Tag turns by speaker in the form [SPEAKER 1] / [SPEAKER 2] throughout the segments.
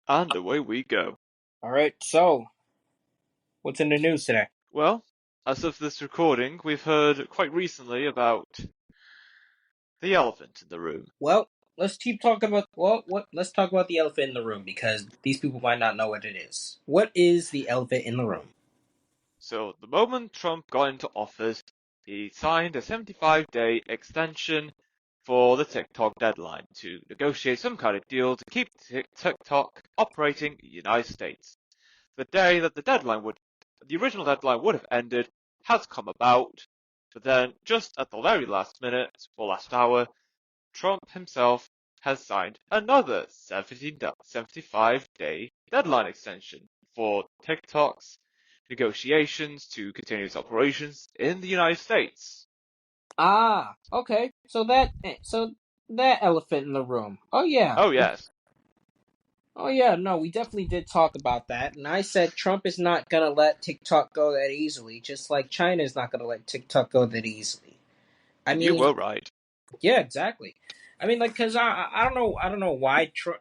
[SPEAKER 1] And away we go.
[SPEAKER 2] All right, so what's in the news today?
[SPEAKER 1] Well, as of this recording, we've heard quite recently about the elephant in the room.
[SPEAKER 2] Well, let's keep talking about let's talk about the elephant in the room because these people might not know what it is. What is the elephant in the room?
[SPEAKER 1] So, the moment Trump got into office, he signed a 75-day extension for the TikTok deadline to negotiate some kind of deal to keep TikTok operating in the United States. The day that the original deadline would have ended has come about, but then just at the very last minute, or last hour, Trump himself has signed another 75-day deadline extension for TikTok's negotiations to continue its operations in the United States.
[SPEAKER 2] Okay. So that elephant in the room. Oh yeah.
[SPEAKER 1] Oh yes.
[SPEAKER 2] Oh yeah, no, we definitely did talk about that. And I said Trump is not going to let TikTok go that easily, just like China is not going to let TikTok go that easily. I
[SPEAKER 1] And you
[SPEAKER 2] mean,
[SPEAKER 1] were right.
[SPEAKER 2] yeah, exactly. I mean, like, cause I don't know why Trump.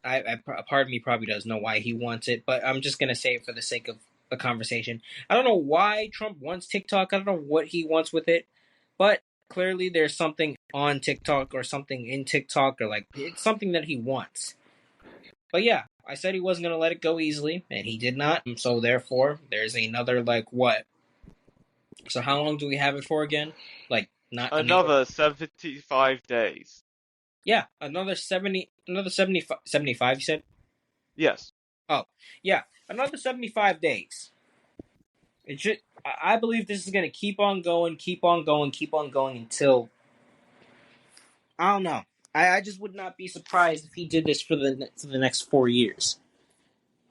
[SPEAKER 2] A part of me probably does know why he wants it, but I'm just gonna say it for the sake of the conversation. I don't know why Trump wants TikTok. I don't know what he wants with it, but clearly there's something on TikTok or something in TikTok or like it's something that he wants. But yeah, I said he wasn't gonna let it go easily, and he did not. So therefore, there's another like what? So how long do we have it for again? Like not another.
[SPEAKER 1] Another 75 days.
[SPEAKER 2] Yeah, another 75, 75 you said?
[SPEAKER 1] Yes.
[SPEAKER 2] Oh, yeah, another 75 days. It should. I believe this is going to keep on going, keep on going, keep on going until I don't know. I just would not be surprised if he did this for the next 4 years.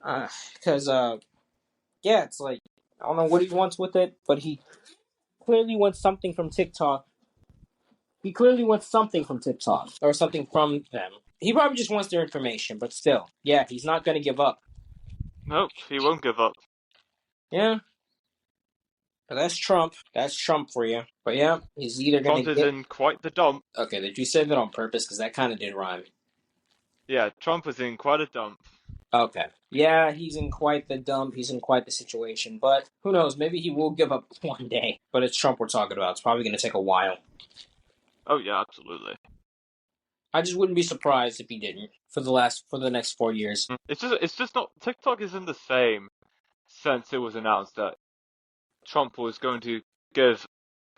[SPEAKER 2] Because yeah, it's like I don't know what he wants with it, but he clearly wants something from TikTok. He clearly wants something from TikTok or something from them. He probably just wants their information, but still, yeah, he's not going to give up.
[SPEAKER 1] Nope, he won't give up.
[SPEAKER 2] Yeah, but that's Trump. That's Trump for you. But yeah, he's either going
[SPEAKER 1] Trump
[SPEAKER 2] to
[SPEAKER 1] is
[SPEAKER 2] get.
[SPEAKER 1] in quite the dump.
[SPEAKER 2] Okay, did you say that on purpose? Because that kind of did rhyme.
[SPEAKER 1] Yeah, Trump is in quite a dump.
[SPEAKER 2] Okay. Yeah, he's in quite the dump. He's in quite the situation. But who knows? Maybe he will give up one day. But it's Trump we're talking about. It's probably going to take a while.
[SPEAKER 1] Oh yeah, absolutely.
[SPEAKER 2] I just wouldn't be surprised if he didn't for the next 4 years.
[SPEAKER 1] It's just not TikTok isn't the same since it was announced that Trump was going to give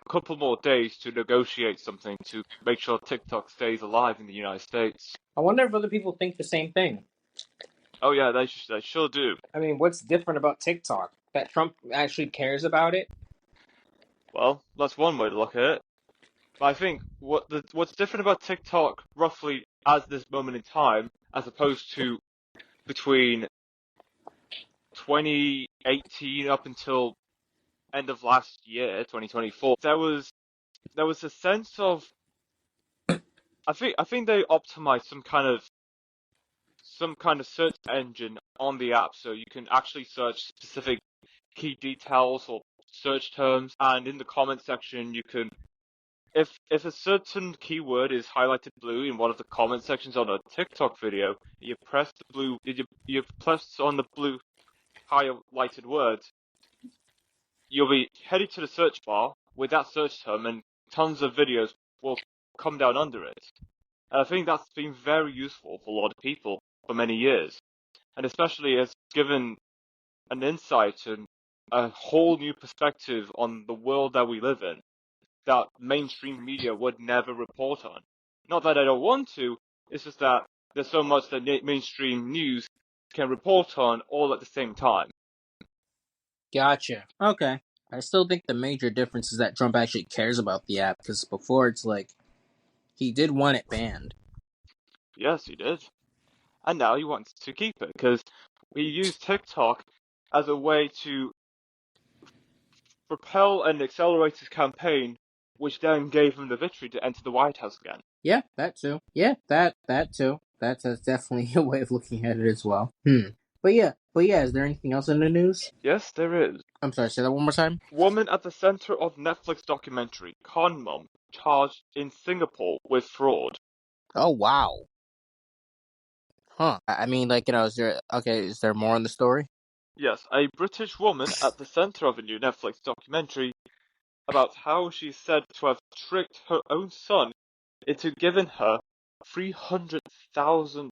[SPEAKER 1] a couple more days to negotiate something to make sure TikTok stays alive in the United States.
[SPEAKER 2] I wonder if other people think the same thing.
[SPEAKER 1] Oh yeah, they sure do.
[SPEAKER 2] I mean, what's different about TikTok? That Trump actually cares about it?
[SPEAKER 1] Well, that's one way to look at it. But I think what's different about TikTok roughly at this moment in time, as opposed to between 2018 up until end of last year, 2024, there was a sense of I think they optimized some kind of search engine on the app so you can actually search specific key details or search terms, and in the comment section you can if a certain keyword is highlighted blue in one of the comment sections on a TikTok video, you press on the blue highlighted words, you'll be headed to the search bar with that search term, and tons of videos will come down under it. And I think that's been very useful for a lot of people for many years, and especially has given an insight and a whole new perspective on the world that we live in that mainstream media would never report on. Not that I don't want to, it's just that there's so much that mainstream news can report on all at the same time.
[SPEAKER 2] Gotcha. Okay. I still think the major difference is that Trump actually cares about the app because before it's like he did want it banned.
[SPEAKER 1] Yes, he did. And now he wants to keep it because we use TikTok as a way to propel and accelerate his campaign, which then gave him the victory to enter the White House again.
[SPEAKER 2] Yeah, that too. Yeah, that too. That's definitely a way of looking at it as well. But yeah, is there anything else in the news?
[SPEAKER 1] Yes, there is.
[SPEAKER 2] I'm sorry, say that one more time.
[SPEAKER 1] Woman at the center of Netflix documentary, Con Mom, charged in Singapore with fraud.
[SPEAKER 2] Oh wow. Huh. I mean, like, is there more on the story?
[SPEAKER 1] Yes, a British woman at the center of a new Netflix documentary about how she's said to have tricked her own son into giving her £300,000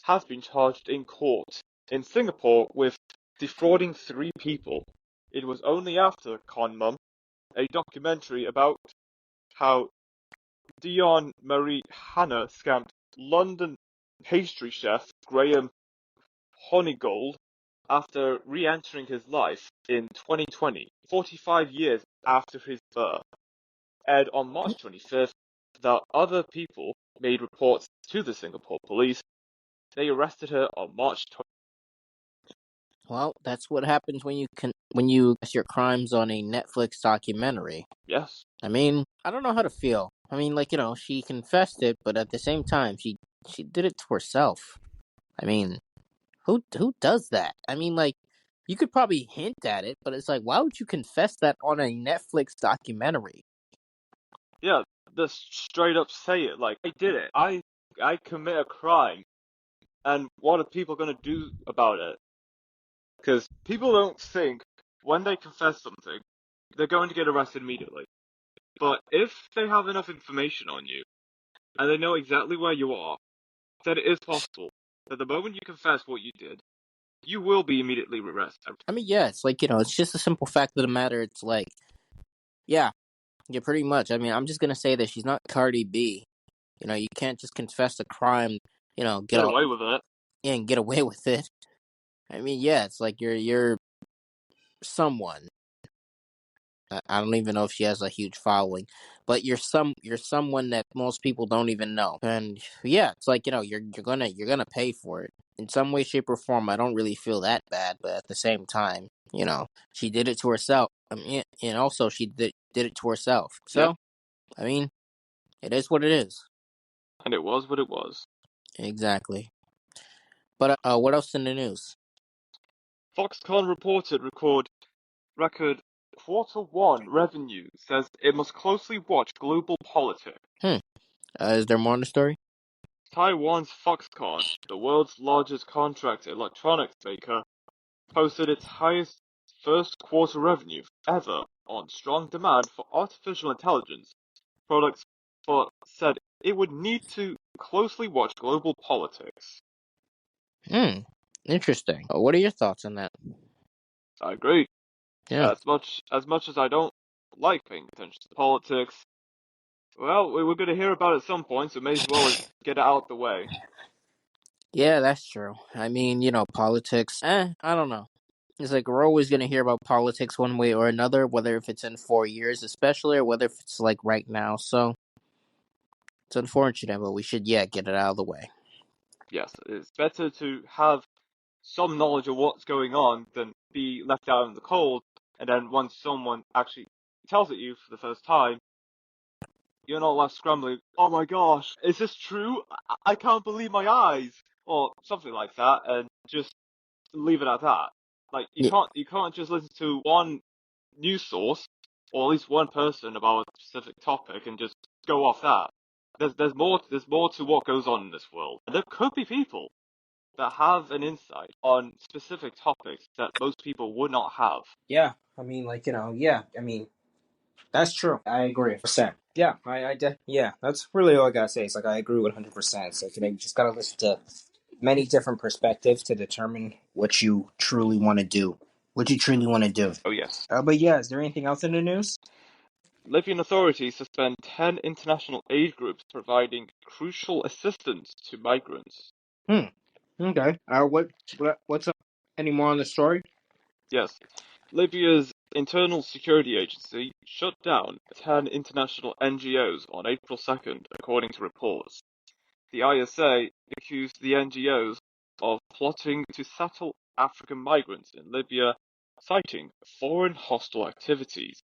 [SPEAKER 1] has been charged in court in Singapore with defrauding three people. It was only after Con Mum, a documentary about how Dion Marie Hanna scammed London pastry chef Graham Honeygold after re-entering his life in 2020, 45 years after his birth, aired on March 25th, that other people made reports to the Singapore police. They arrested her on March 20th.
[SPEAKER 2] Well, that's what happens when you confess your crimes on a Netflix documentary.
[SPEAKER 1] Yes,
[SPEAKER 2] I mean, I don't know how to feel. I mean, like, she confessed it, but at the same time, she did it to herself. I mean, who does that? I mean, like, you could probably hint at it, but it's like, why would you confess that on a Netflix documentary?
[SPEAKER 1] yeah, just straight up say it. Like, I did it. I commit a crime. And what are people going to do about it? Because people don't think when they confess something, they're going to get arrested immediately. But if they have enough information on you, and they know exactly where you are, then it is possible that the moment you confess what you did, you will be immediately arrested.
[SPEAKER 2] I mean, yeah, it's like, it's just a simple fact of the matter. It's like, yeah, yeah, pretty much. I mean, I'm just gonna say that she's not Cardi B. You can't just confess a crime, get
[SPEAKER 1] Get
[SPEAKER 2] all
[SPEAKER 1] away with it.
[SPEAKER 2] and get away with it. I mean, yeah, it's like you're someone. I don't even know if she has a huge following, but you're someone that most people don't even know. And yeah, it's like, you're gonna pay for it in some way, shape, or form. I don't really feel that bad, but at the same time, she did it to herself. I mean, and also she did it to herself.
[SPEAKER 1] Yeah,
[SPEAKER 2] So I mean, it is what it is.
[SPEAKER 1] and it was what it was.
[SPEAKER 2] Exactly. But what else in the news?
[SPEAKER 1] Foxconn record Q1 revenue says it must closely watch global politics.
[SPEAKER 2] Hmm. Is there more on the story?
[SPEAKER 1] Taiwan's Foxconn, the world's largest contract electronics maker, posted its highest first quarter revenue ever on strong demand for artificial intelligence products, but said it would need to closely watch global politics.
[SPEAKER 2] Hmm. Interesting. What are your thoughts on that?
[SPEAKER 1] I agree.
[SPEAKER 2] Yeah.
[SPEAKER 1] As much as I don't like paying attention to politics, well, we were going to hear about it at some point, so may as well as get it out the way.
[SPEAKER 2] Yeah, that's true. I mean, politics. I don't know. It's like we're always gonna hear about politics one way or another, whether if it's in 4 years, especially, or whether if it's like right now. So it's unfortunate, but we should, yeah, get it out of the way.
[SPEAKER 1] Yes, it's better to have some knowledge of what's going on than be left out in the cold, and then once someone actually tells it you for the first time, you're not left scrambling, oh my gosh, is this true? I can't believe my eyes! Or something like that, and just leave it at that. Like,
[SPEAKER 2] Yeah,
[SPEAKER 1] you can't just listen to one news source, or at least one person about a specific topic and just go off that. There's more to what goes on in this world. And there could be people that have an insight on specific topics that most people would not have.
[SPEAKER 2] yeah. I mean, like, yeah. I mean, that's true. I agree, 100%. Yeah, yeah. That's really all I gotta say. It's like I agree 100%. It's like you just gotta listen to many different perspectives to determine what you truly want to do. What you truly want to do.
[SPEAKER 1] Oh yes.
[SPEAKER 2] But yeah, is there anything else in the news?
[SPEAKER 1] Libyan authorities suspend 10 international aid groups providing crucial assistance to migrants.
[SPEAKER 2] Hmm. Okay. What's up? Any more on the story?
[SPEAKER 1] Yes, Libya's Internal Security Agency shut down 10 international NGOs on April 2nd, according to reports. The ISA accused the NGOs of plotting to settle African migrants in Libya, citing foreign hostile activities.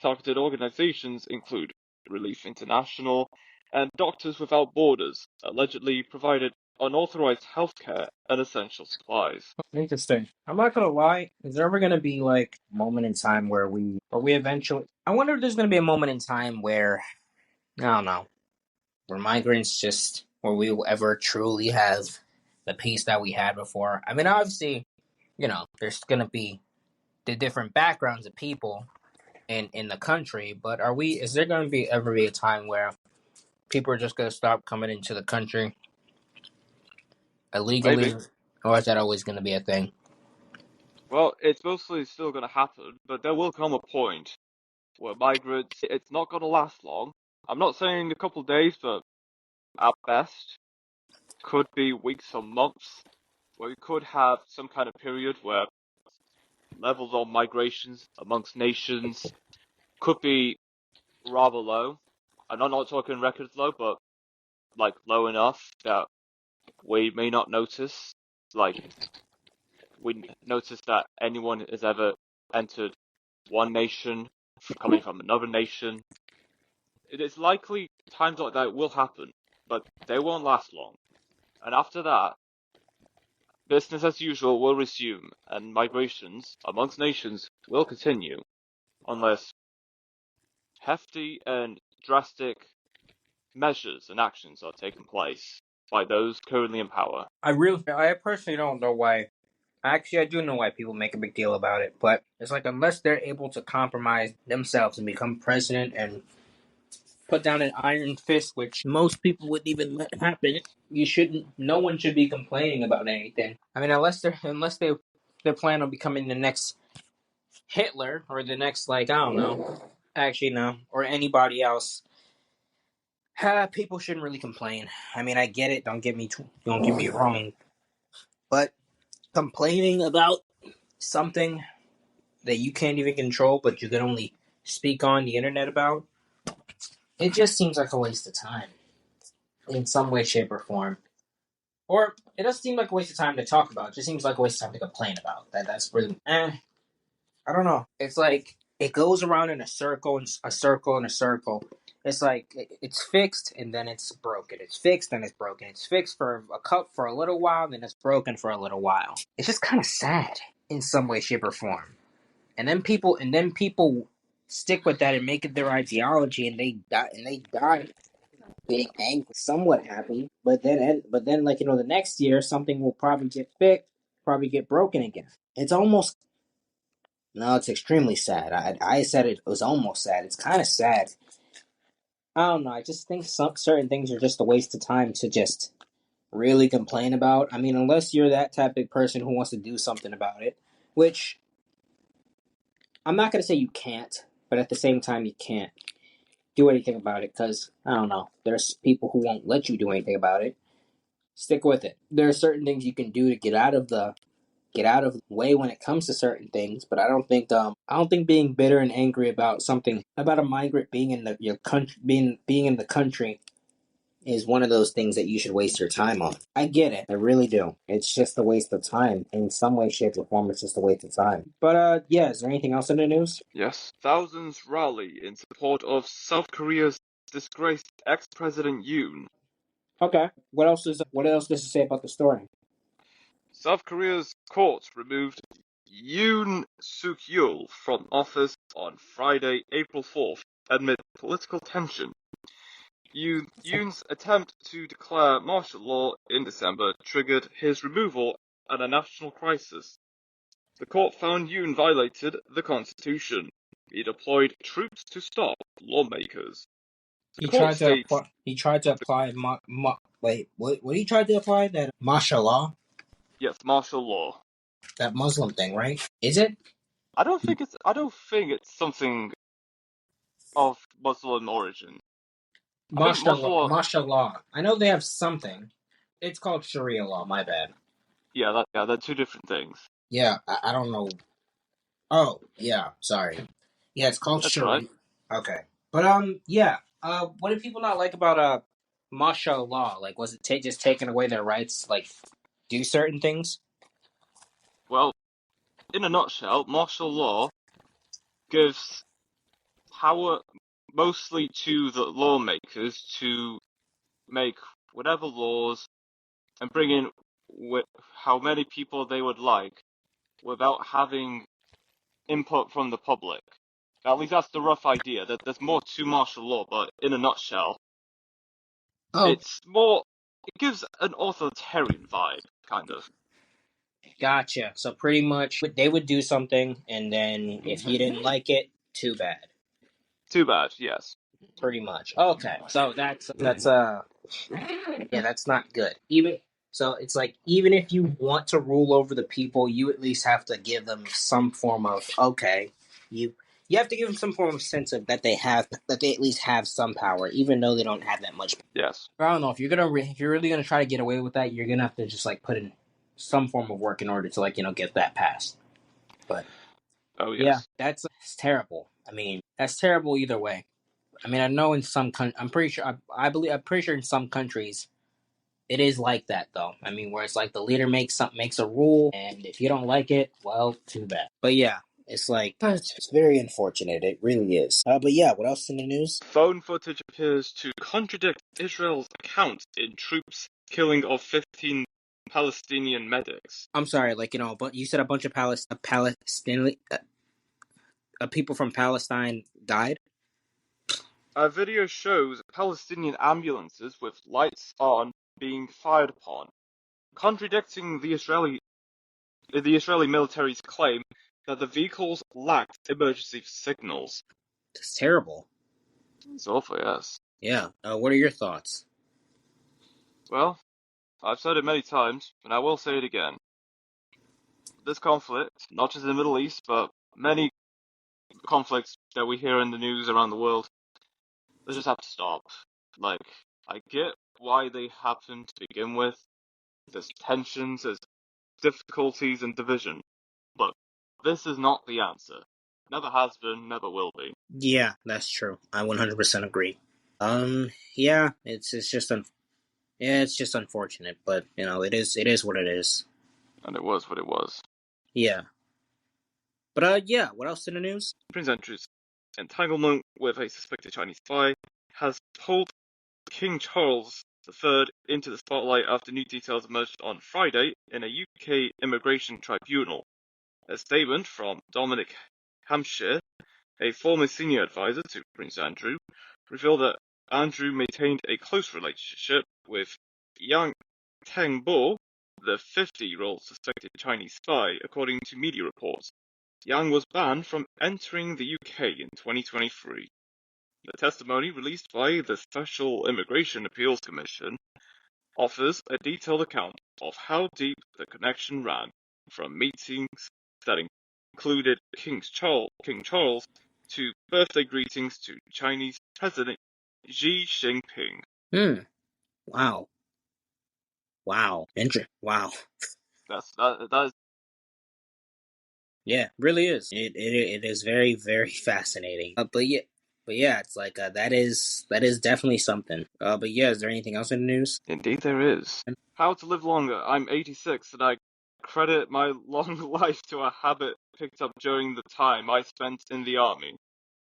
[SPEAKER 1] Targeted organizations include Relief International and Doctors Without Borders, allegedly provided unauthorized healthcare and essential supplies.
[SPEAKER 2] Interesting. I'm not gonna lie. Is there ever gonna be like a moment in time where we eventually? I wonder if there's gonna be a moment in time where I don't know, where migrants just where we will ever truly have the peace that we had before. I mean, obviously, there's gonna be the different backgrounds of people in the country, but is there gonna be ever be a time where people are just gonna stop coming into the country illegally,
[SPEAKER 1] Maybe.
[SPEAKER 2] or is that always gonna be a thing?
[SPEAKER 1] Well, it's mostly still going to happen, but there will come a point where migrants, it's not going to last long. I'm not saying a couple of days, but at best, could be weeks or months, where we could have some kind of period where levels of migrations amongst nations could be rather low. I'm not talking records low, but like low enough that we may not notice. Like we notice that anyone has ever entered one nation coming from another nation. It is likely times like that will happen, but they won't last long. And after that, business as usual will resume, and migrations amongst nations will continue, unless hefty and drastic measures and actions are taken place by those currently in power.
[SPEAKER 2] I personally don't know why. Actually, I do know why people make a big deal about it, but it's like unless they're able to compromise themselves and become president and put down an iron fist, which most people wouldn't even let happen, you shouldn't. No one should be complaining about anything. I mean, they're planning on becoming the next Hitler or the next, like, I don't know. Actually, no, or anybody else. People shouldn't really complain. I mean, I get it. Don't get me wrong, but complaining about something that you can't even control, but you can only speak on the internet about, it just seems like a waste of time in some way, shape, or form. Or it doesn't seem like a waste of time to talk about. It just seems like a waste of time to complain about. That's really I don't know. It's like it goes around in a circle and a circle and a circle. It's like it's fixed and then it's broken. It's fixed and it's broken. It's fixed for a little while, then it's broken for a little while. It's just kind of sad in some way, shape, or form. And then people stick with that and make it their ideology, and they die being angry, somewhat happy. But then, like the next year, something will probably get fixed, probably get broken again. It's almost no, it's extremely sad. I said it was almost sad. It's kind of sad. I don't know. I just think some certain things are just a waste of time to just really complain about. I mean, unless you're that type of person who wants to do something about it, which I'm not gonna say you can't, but at the same time you can't do anything about it because I don't know. There's people who won't let you do anything about it. Stick with it. There are certain things you can do to get out of the way when it comes to certain things, but I don't think being bitter and angry about something about a migrant being in your country being in the country is one of those things that you should waste your time on. I get it. I really do. It's just a waste of time. In some way, shape, or form, it's just a waste of time. But yeah, is there anything else in the news?
[SPEAKER 1] Yes, thousands rally in support of South Korea's disgraced ex-president Yoon.
[SPEAKER 2] Okay. What else does it say about the story?
[SPEAKER 1] South Korea's court removed Yoon Suk-yeol from office on Friday, April 4th, amid political tension. Yoon's attempt to declare martial law in December triggered his removal and a national crisis. The court found Yoon violated the constitution. He deployed troops to stop lawmakers. The
[SPEAKER 2] He
[SPEAKER 1] court
[SPEAKER 2] tried to
[SPEAKER 1] states,
[SPEAKER 2] apply. He tried to apply. Wait, what? He tried to apply that martial law,
[SPEAKER 1] yes, martial law.
[SPEAKER 2] that Muslim thing, right? Is it
[SPEAKER 1] I don't think it's something of Muslim origin. I think martial law,
[SPEAKER 2] martial law? I know they have something. It's called Sharia law. My bad.
[SPEAKER 1] yeah, they're two different things.
[SPEAKER 2] Yeah, I don't know. Oh, yeah. Sorry. Yeah, it's called
[SPEAKER 1] That's right.
[SPEAKER 2] Sharia. Okay, but yeah. What do people not like about martial law? Like, was it just taking away their rights? Like, do certain things?
[SPEAKER 1] Well, in a nutshell, martial law gives power mostly to the lawmakers to make whatever laws and bring in how many people they would like without having input from the public. At least that's the rough idea. There's more to martial law, but in a nutshell,
[SPEAKER 2] Oh,
[SPEAKER 1] it's more. it gives an authoritarian vibe, kind of.
[SPEAKER 2] Gotcha. So pretty much they would do something, and then if you didn't like it, too bad.
[SPEAKER 1] Too bad, yes.
[SPEAKER 2] Pretty much. Okay. So that's yeah, that's not good. Even so, it's like even if you want to rule over the people, you at least have to give them some form of okay. You you have to give them some form of sense of that they at least have some power, even though they don't have that much.
[SPEAKER 1] Yes.
[SPEAKER 2] I don't know if if you're really gonna try to get away with that, you're gonna have to just like put in some form of work in order to like get that passed. But
[SPEAKER 1] Oh,
[SPEAKER 2] yeah,
[SPEAKER 1] yes.
[SPEAKER 2] it's terrible. I mean, that's terrible either way. I mean, I know in I'm pretty sure I'm pretty sure in some countries it is like that though. I mean, where it's like the leader makes a rule, and if you don't like it, well, too bad. But yeah, it's like it's very unfortunate. It really is. But yeah, what else in the news?
[SPEAKER 1] Phone footage appears to contradict Israel's account in troops' killing of 15 Palestinian medics.
[SPEAKER 2] I'm sorry, like but you said a bunch of Palestinian people from Palestine died.
[SPEAKER 1] A video shows Palestinian ambulances with lights on being fired upon, contradicting the Israeli military's claim that the vehicles lacked emergency signals.
[SPEAKER 2] It's terrible.
[SPEAKER 1] It's awful, yes.
[SPEAKER 2] Yeah. What are your thoughts?
[SPEAKER 1] Well, I've said it many times, and I will say it again. This conflict, not just in the Middle East, but many conflicts that we hear in the news around the world, they just have to stop. Like, I get why they happen to begin with. There's tensions, there's difficulties and division. But this is not the answer. Never has been, never will be.
[SPEAKER 2] Yeah, that's true. I 100% agree. Yeah, it's just unfortunate, but it is what it is.
[SPEAKER 1] And it was what it was.
[SPEAKER 2] Yeah. But yeah, what else in the news?
[SPEAKER 1] Prince Andrew's entanglement with a suspected Chinese spy has pulled King Charles III into the spotlight after new details emerged on Friday in a UK immigration tribunal. A statement from Dominic Hampshire, a former senior advisor to Prince Andrew, revealed that Andrew maintained a close relationship with Yang Tengbo, the 50-year-old suspected Chinese spy, according to media reports. Yang was banned from entering the UK in 2023. The testimony released by the Special Immigration Appeals Commission offers a detailed account of how deep the connection ran, from meetings that included King Charles to birthday greetings to Chinese President Xi Jinping.
[SPEAKER 2] Wow. Wow. Wow.
[SPEAKER 1] That is
[SPEAKER 2] Yeah, really is. It is very very fascinating. But yeah, it's like that is definitely something. But yeah, is there anything else in the news?
[SPEAKER 1] indeed there is. How to live longer. I'm 86 and I credit my long life to a habit picked up during the time I spent in the army.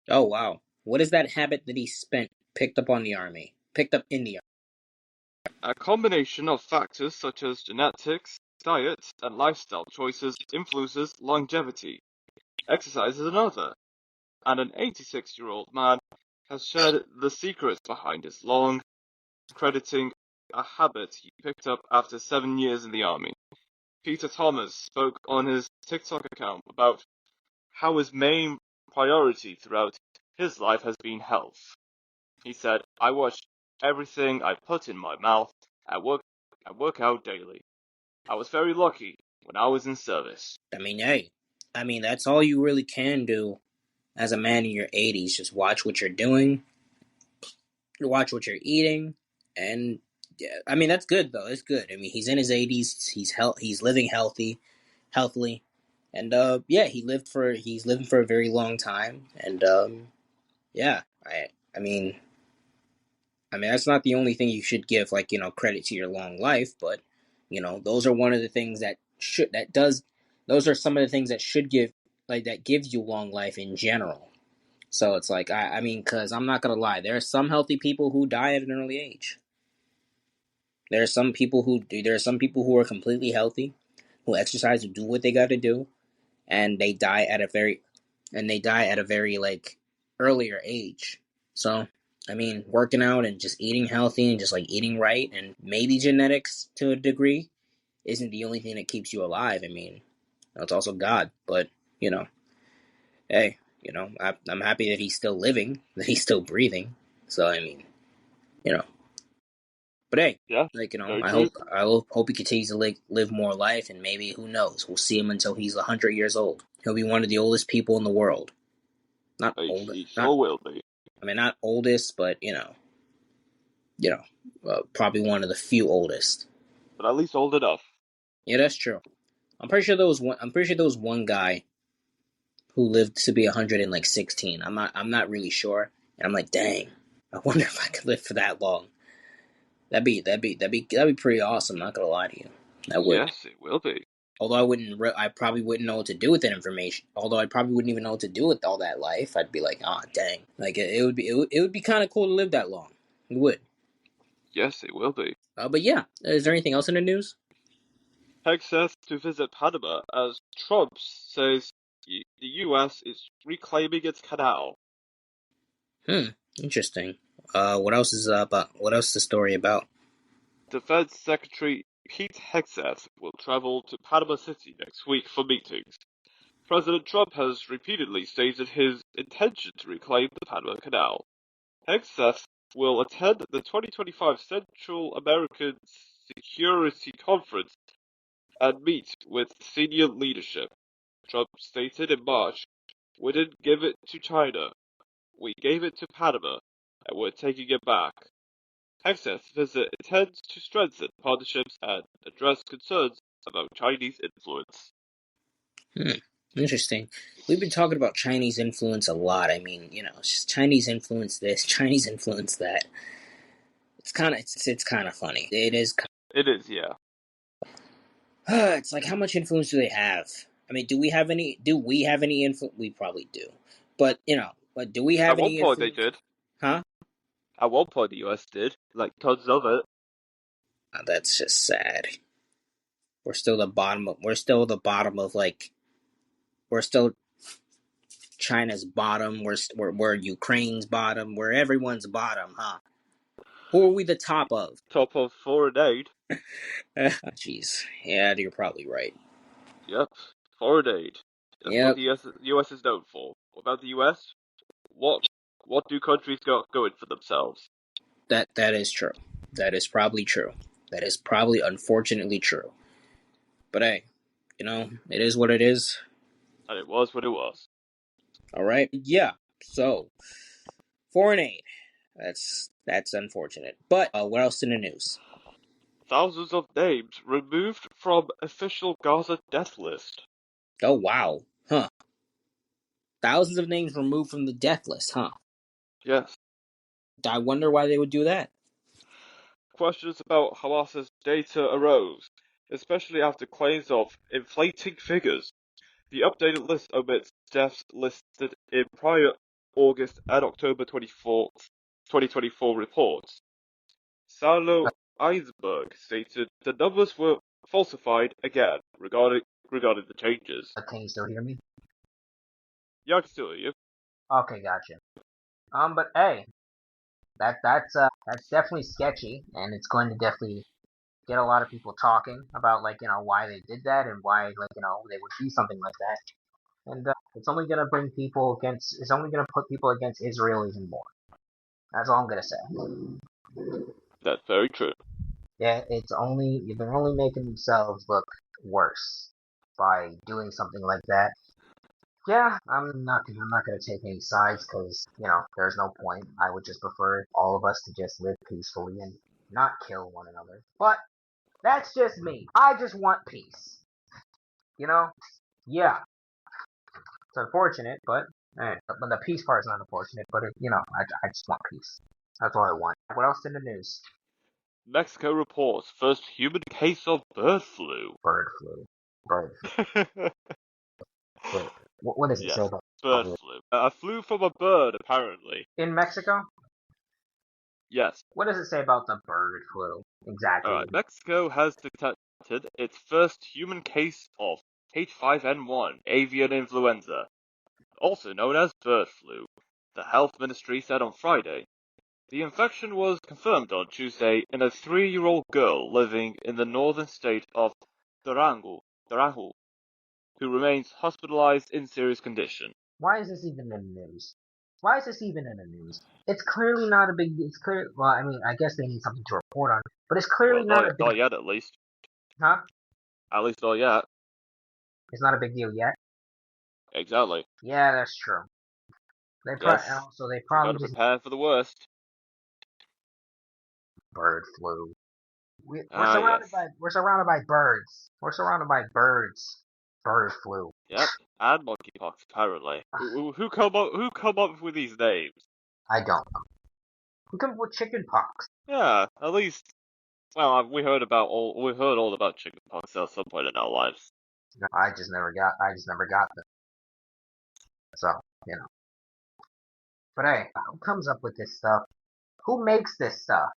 [SPEAKER 2] Oh wow. What is that habit that he picked up in the army?
[SPEAKER 1] A combination of factors such as genetics, diet, and lifestyle choices influences longevity. Exercise is another, and an 86-year-old man has shared the secrets behind his long, crediting a habit he picked up after 7 years in the army. Peter Thomas spoke on his TikTok account about how his main priority throughout his life has been health. He said, I watch everything I put in my mouth. I work out daily. I was very lucky when I was in service.
[SPEAKER 2] I mean, hey, I mean that's all you really can do as a man in your 80s. Just watch what you're doing, watch what you're eating, and yeah, I mean that's good though. It's good. I mean he's in his 80s. He's living healthily, and yeah, he's living for a very long time, and yeah, I mean that's not the only thing you should give like credit to your long life, but those are one of the things those are some of the things that should give like that gives you long life in general. So it's like I mean, because I'm not gonna lie, there are some healthy people who die at an early age. There are some people who are completely healthy, who exercise, who do what they got to do, and they die at a very like earlier age. So I mean, working out and just eating healthy and just like eating right and maybe genetics to a degree isn't the only thing that keeps you alive. I mean, it's also God, but you know, hey, I'm happy that he's still living, that he's still breathing. So I mean, you know, but hey,
[SPEAKER 1] Yeah,
[SPEAKER 2] like
[SPEAKER 1] very
[SPEAKER 2] I
[SPEAKER 1] true.
[SPEAKER 2] hope he continues to live more life, and maybe who knows, we'll see him until he's 100 years old. He'll be one of the oldest people in the world. Not old,
[SPEAKER 1] He
[SPEAKER 2] not
[SPEAKER 1] sure will be.
[SPEAKER 2] I mean not oldest, but probably one of the few oldest.
[SPEAKER 1] But at least old enough.
[SPEAKER 2] Yeah, that's true. I'm pretty sure there was one. I'm pretty sure there was one guy who lived to be 116. I'm not really sure, and I'm like, dang, I wonder if I could live for that long. That'd be pretty awesome. Not gonna lie to you, I would.
[SPEAKER 1] Yes, it will be.
[SPEAKER 2] Although I probably wouldn't know what to do with that information. Although I probably wouldn't even know what to do with all that life. I'd be like, ah, oh, dang. Like it would be kind of cool to live that long. It would.
[SPEAKER 1] Yes, it will be.
[SPEAKER 2] But yeah, is there anything else in the news?
[SPEAKER 1] Peg says to visit Panama as Trump says the US is reclaiming its canal.
[SPEAKER 2] Hmm. Interesting. What else is about? What else is the story about?
[SPEAKER 1] Defense Secretary Pete Hegseth will travel to Panama City next week for meetings. President Trump has repeatedly stated his intention to reclaim the Panama Canal. Hegseth will attend the 2025 Central American Security Conference and meet with senior leadership. Trump stated in March, "We didn't give it to China. We gave it to Panama, and we're taking it back." Hegseth's visit intends to strengthen partnerships and address concerns about Chinese influence.
[SPEAKER 2] Hmm. Interesting. We've been talking about Chinese influence a lot. I mean, it's just Chinese influence this, Chinese influence that. It's kind of funny. It is.
[SPEAKER 1] It is, yeah.
[SPEAKER 2] It's like how much influence do they have? I mean, do we have any? Do we have any influence? We probably do, but do we
[SPEAKER 1] At
[SPEAKER 2] have
[SPEAKER 1] one
[SPEAKER 2] any
[SPEAKER 1] point they
[SPEAKER 2] influence?
[SPEAKER 1] did.
[SPEAKER 2] Huh?
[SPEAKER 1] At one point the US did. Like tons of it.
[SPEAKER 2] That's just sad. We're still the bottom. We're still the bottom of like. We're still China's bottom. We're Ukraine's bottom. We're everyone's bottom, huh? Who are we the top of?
[SPEAKER 1] Top of foreign aid.
[SPEAKER 2] Jeez. Yeah, you're probably right.
[SPEAKER 1] Yep. Foreign aid. That's what
[SPEAKER 2] Yep.
[SPEAKER 1] the US is known for. What about the US? What what do countries got going for themselves?
[SPEAKER 2] That is true. That is probably true. That is probably unfortunately true. But hey, it is what it is.
[SPEAKER 1] And it was what it was.
[SPEAKER 2] All right. Yeah. So foreign aid. That's unfortunate. But what else in the news?
[SPEAKER 1] Thousands of names removed from official Gaza death list.
[SPEAKER 2] Oh wow. Huh. Thousands of names removed from the death list. Huh.
[SPEAKER 1] Yes.
[SPEAKER 2] I wonder why they would do that.
[SPEAKER 1] Questions about Hamas's data arose, especially after claims of inflating figures. The updated list omits deaths listed in prior August and October 2024 reports. Saulo Eisberg stated the numbers were falsified again regarding the changes.
[SPEAKER 2] Can you still hear me?
[SPEAKER 1] Yeah, I can still hear you.
[SPEAKER 2] Okay, gotcha. But hey, that's definitely sketchy, and it's going to definitely get a lot of people talking about like why they did that and why like they would do something like that. And it's only gonna bring people against. It's only gonna put people against Israel even more. That's all I'm gonna say.
[SPEAKER 1] That's very true.
[SPEAKER 2] Yeah, they're only making themselves look worse by doing something like that. Yeah, I'm not gonna take any sides because there's no point. I would just prefer all of us to just live peacefully and not kill one another. But that's just me. I just want peace. You know? Yeah, it's unfortunate, but when the peace part is not unfortunate. But I just want peace. That's all I want. What else in the news?
[SPEAKER 1] Mexico reports first human case of bird flu.
[SPEAKER 2] Bird flu. Bird flu. What does it say
[SPEAKER 1] Yes,
[SPEAKER 2] about
[SPEAKER 1] bird flu. A flu from a bird, apparently.
[SPEAKER 2] in Mexico?
[SPEAKER 1] Yes.
[SPEAKER 2] What does it say about the bird flu exactly?
[SPEAKER 1] Alright, Mexico has detected its first human case of H5N1 avian influenza, also known as bird flu, the health ministry said on Friday. The infection was confirmed on Tuesday in a 3-year-old girl living in the northern state of Durango, who remains hospitalized in serious condition.
[SPEAKER 2] Why is this even in the news? Why is this even in the news? It's clearly not a big. It's clear. Well, I mean, I guess they need something to report on, but it's clearly
[SPEAKER 1] Well,
[SPEAKER 2] not a big.
[SPEAKER 1] not yet, at least.
[SPEAKER 2] Huh?
[SPEAKER 1] At least not yet.
[SPEAKER 2] It's not a big deal yet.
[SPEAKER 1] Exactly.
[SPEAKER 2] Yeah, that's true. They
[SPEAKER 1] Yes.
[SPEAKER 2] and also they
[SPEAKER 1] We
[SPEAKER 2] probably
[SPEAKER 1] gotta
[SPEAKER 2] just
[SPEAKER 1] prepare for the worst.
[SPEAKER 2] bird flu. We're
[SPEAKER 1] Ah, yes.
[SPEAKER 2] surrounded by birds. We're surrounded by birds. Bird flu.
[SPEAKER 1] Yep. And monkeypox, apparently. Who come up with these names?
[SPEAKER 2] I don't know. We come with chicken pox.
[SPEAKER 1] Yeah, at least. Well, we heard all about chickenpox at some point in our lives.
[SPEAKER 2] I just never got them. So, you know. But hey, who comes up with this stuff? Who makes this stuff?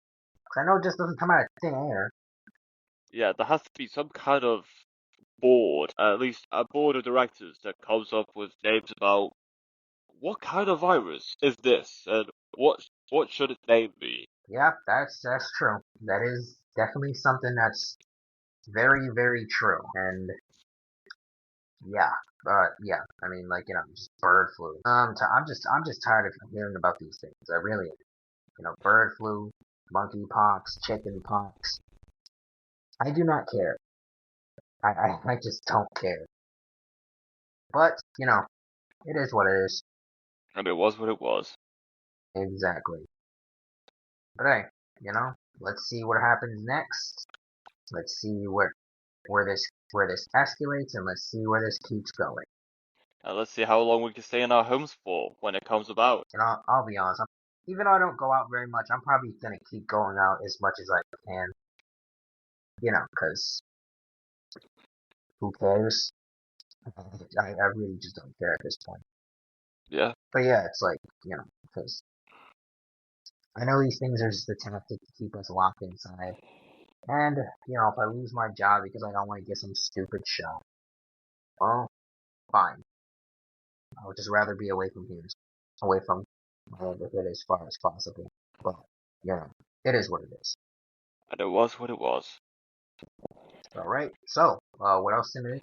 [SPEAKER 2] 'Cause I know it just doesn't come out of thin air.
[SPEAKER 1] Yeah, there has to be some kind of board, at least a board of directors that comes up with names about what kind of virus is this and what should its name be.
[SPEAKER 2] Yeah, that's true. That is definitely something that's very, very true. And yeah, yeah. I mean, like just bird flu. I'm just tired of hearing about these things. I really am. Bird flu, monkeypox, chicken pox. I do not care. I just don't care. But it is what it is.
[SPEAKER 1] And it was what it was.
[SPEAKER 2] Exactly. But hey, let's see what happens next. Let's see where this escalates, and let's see where this keeps going.
[SPEAKER 1] And let's see how long we can stay in our homes for when it comes about.
[SPEAKER 2] And I'll be honest, even though I don't go out very much, I'm probably gonna keep going out as much as I can. Because who cares? I really just don't care at this point.
[SPEAKER 1] Yeah.
[SPEAKER 2] But yeah, it's like, because I know these things are just a tactic to keep us locked inside. And, if I lose my job because I don't want to get some stupid shot, well, fine. I would just rather be away from here, away from my neighborhood as far as possible. But, it is what it is.
[SPEAKER 1] And it was what it was.
[SPEAKER 2] Alright, so, what else in it?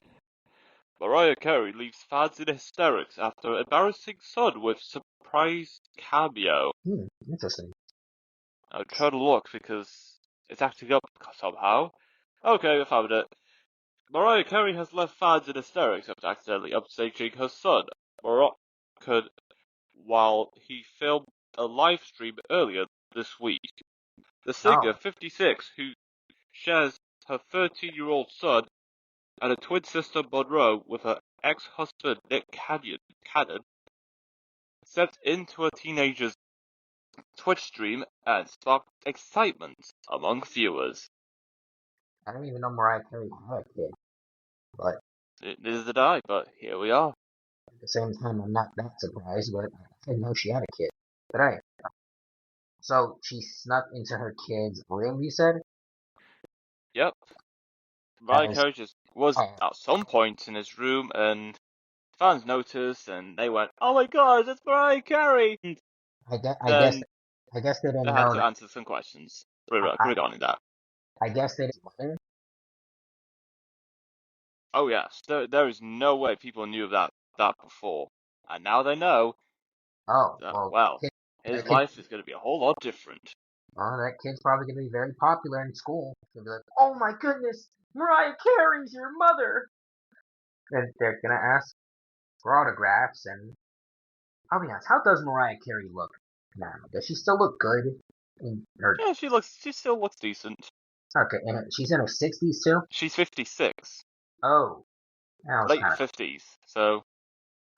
[SPEAKER 1] Mariah Carey leaves fans in hysterics after embarrassing son with surprise cameo.
[SPEAKER 2] Interesting.
[SPEAKER 1] I'm trying to look because it's acting up somehow. Okay, I found it. Mariah Carey has left fans in hysterics after accidentally upstaging her son, Moroccan, while he filmed a live stream earlier this week. The singer,
[SPEAKER 2] Oh,
[SPEAKER 1] 56, who shares her 13-year-old son and a twin sister Monroe with her ex-husband Nick Cannon, stepped into a teenager's Twitch stream and sparked excitement among viewers.
[SPEAKER 2] I don't even know Mariah Carey had a kid, but
[SPEAKER 1] Neither did I, but here we are.
[SPEAKER 2] at the same time, I'm not that surprised, but I didn't know she had a kid. But hey, so she snuck into her kid's room, you said?
[SPEAKER 1] Yep. Mariah
[SPEAKER 2] As,
[SPEAKER 1] Carey just was
[SPEAKER 2] oh,
[SPEAKER 1] at some point in his room and fans noticed and they went, "Oh my god, it's Mariah Carey!" And
[SPEAKER 2] I guess, I guess,
[SPEAKER 1] then
[SPEAKER 2] I guess they
[SPEAKER 1] they
[SPEAKER 2] didn't
[SPEAKER 1] had
[SPEAKER 2] know
[SPEAKER 1] to
[SPEAKER 2] that.
[SPEAKER 1] answer some questions
[SPEAKER 2] I,
[SPEAKER 1] regarding that.
[SPEAKER 2] I guess they didn't.
[SPEAKER 1] Oh yes, there is no way people knew that before. And now they know
[SPEAKER 2] Oh,
[SPEAKER 1] that,
[SPEAKER 2] well,
[SPEAKER 1] well, his
[SPEAKER 2] that kid,
[SPEAKER 1] life is going to be a whole lot different.
[SPEAKER 2] well, that kid's probably gonna be very popular in school. They'll be like, "Oh my goodness, Mariah Carey's your mother." And they're gonna ask for autographs, and I'll be honest, how does Mariah Carey look now? Does she still look good? In her,
[SPEAKER 1] Yeah, she still looks decent.
[SPEAKER 2] okay, and she's in her 60s too.
[SPEAKER 1] She's 56,
[SPEAKER 2] Oh, that was
[SPEAKER 1] late
[SPEAKER 2] kind of
[SPEAKER 1] 50s, so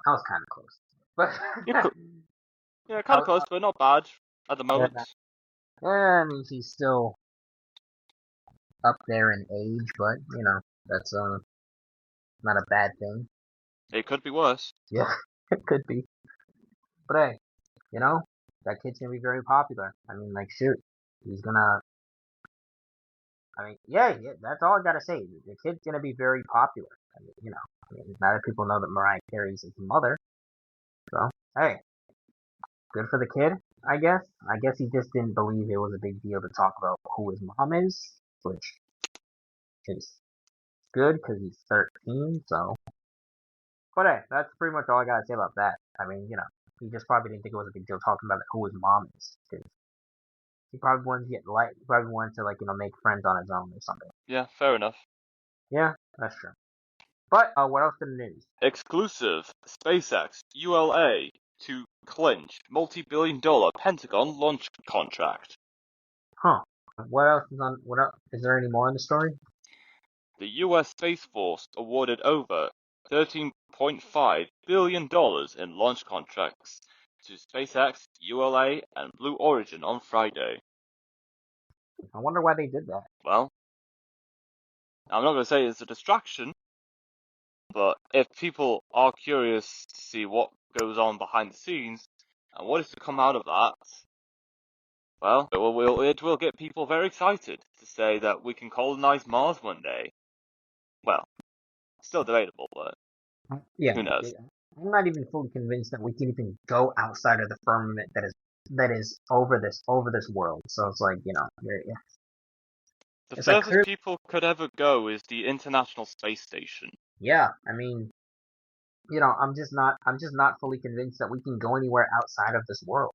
[SPEAKER 2] that was kind of close. But
[SPEAKER 1] you're yeah, kind of close, but not bad at the
[SPEAKER 2] yeah,
[SPEAKER 1] moment.
[SPEAKER 2] I mean, she's still up there in age, but that's not a bad thing.
[SPEAKER 1] It could be worse.
[SPEAKER 2] Yeah, it could be. But hey, you know, that kid's gonna be very popular. I mean, like, shoot, he's gonna. I mean, yeah, that's all I gotta say. The kid's gonna be very popular. I mean, now that people know that Mariah Carey's his mother, so hey, good for the kid. I guess. I guess he just didn't believe it was a big deal to talk about who his mom is, which is good because he's 13. So, but hey, that's pretty much all I gotta say about that. I mean, he just probably didn't think it was a big deal talking about who his mom is, because he probably wanted to he probably wanted to make friends on his own or something.
[SPEAKER 1] Yeah, fair enough.
[SPEAKER 2] Yeah, that's true. But what else in the news?
[SPEAKER 1] Exclusive SpaceX ULA to clinch multi-billion-dollar Pentagon launch contract.
[SPEAKER 2] Huh? What else is on? What else? Is there any more in the story?
[SPEAKER 1] The U.S. Space Force awarded over $13.5 billion in launch contracts to SpaceX, ULA, and Blue Origin on Friday.
[SPEAKER 2] I wonder why they did that.
[SPEAKER 1] Well, I'm not going to say it's a distraction, but if people are curious to see what goes on behind the scenes and what is to come out of that, well, it will get people very excited to say that we can colonize Mars one day. Well, still debatable, but
[SPEAKER 2] Yeah,
[SPEAKER 1] who knows?
[SPEAKER 2] I'm not even fully convinced that we can even go outside of the firmament that is over this world. So it's like
[SPEAKER 1] The
[SPEAKER 2] it's like
[SPEAKER 1] furthest
[SPEAKER 2] clear.
[SPEAKER 1] people could ever go is the International Space Station.
[SPEAKER 2] Yeah, I mean, I'm just not fully convinced that we can go anywhere outside of this world.